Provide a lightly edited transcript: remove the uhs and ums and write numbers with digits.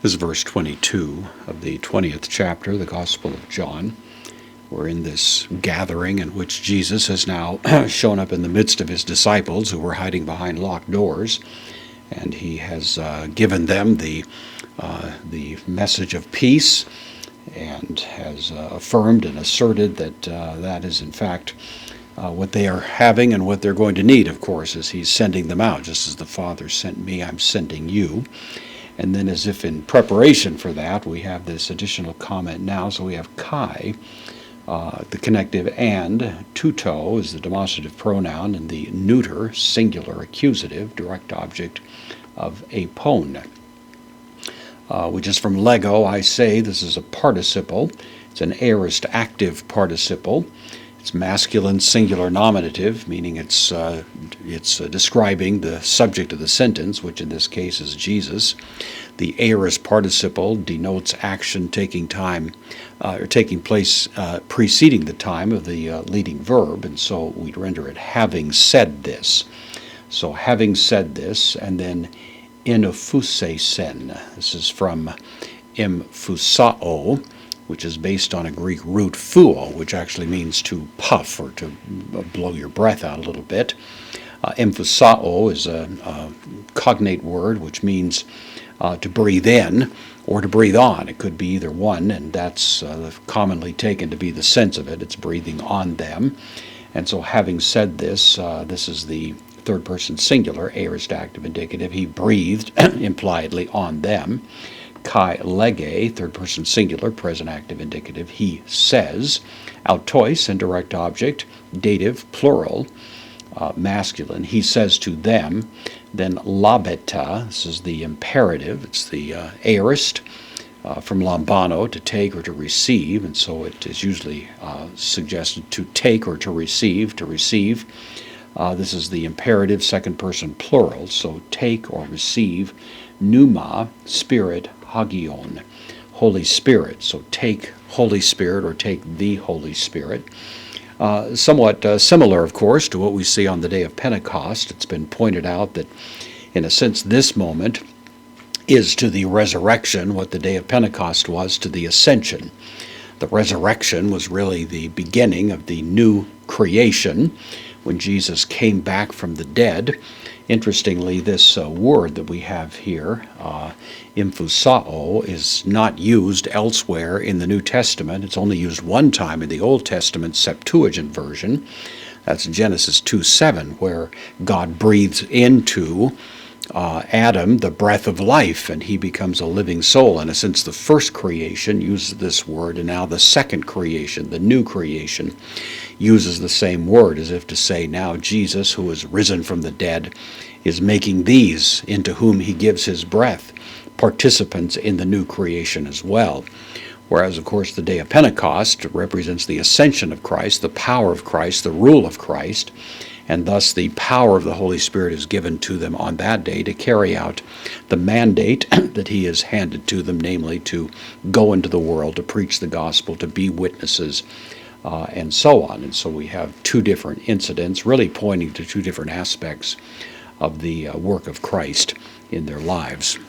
This is verse 22 of the 20th chapter of the Gospel of John. We're in this gathering in which Jesus has now shown up in the midst of his disciples who were hiding behind locked doors, and he has given them the message of peace, and has affirmed and asserted that that is in fact what they are having and what they're going to need, of course, as he's sending them out. Just as the Father sent me, I'm sending you. And then, as if in preparation for that, we have this additional comment now. So we have kai, the connective, and tuto is the demonstrative pronoun, and the neuter, singular, accusative, direct object of apon. Which is from Lego, I say. This is a participle. It's an aorist active participle. It's masculine singular nominative, meaning it's describing the subject of the sentence, which in this case is Jesus. The aorist participle denotes action taking time or taking place preceding the time of the leading verb, and so we'd render it having said this. So having said this, and then enophusein. This is from emphusao, which is based on a Greek root phuo, which actually means to puff or to blow your breath out a little bit. Emphusao is a cognate word which means to breathe in or to breathe on. It could be either one, and that's commonly taken to be the sense of it. It's breathing on them. And so having said this, this is the third person singular, aorist active indicative. He breathed impliedly on them. Kai lege, third person singular, present active indicative. He says. Autois, indirect object. Dative, plural, masculine. He says to them. Then labeta, this is the imperative. It's the aorist from lambano, to take or to receive, and so it is usually suggested to take or to receive, to receive. This is the imperative, second person plural, so take or receive. Pneuma, spirit, hagion, Holy Spirit. So take Holy Spirit or take the Holy Spirit. Somewhat similar, of course, to what we see on the day of Pentecost. It's been pointed out that, in a sense, this moment is to the resurrection what the day of Pentecost was to the ascension. The resurrection was really the beginning of the new creation when Jesus came back from the dead. Interestingly, this word that we have here, emphusao, is not used elsewhere in the New Testament. It's only used one time in the Old Testament Septuagint version. That's Genesis 2:7, where God breathes into Adam the breath of life, and he becomes a living soul. In a sense, the first creation uses this word, and now the second creation, the new creation, uses the same word, as if to say, now Jesus, who is risen from the dead, is making these, into whom he gives his breath, participants in the new creation as well. Whereas, of course, the day of Pentecost represents the ascension of Christ, the power of Christ, the rule of Christ, and thus the power of the Holy Spirit is given to them on that day to carry out the mandate that he has handed to them, namely to go into the world, to preach the gospel, to be witnesses, and so on. And so we have two different incidents really pointing to two different aspects of the work of Christ in their lives.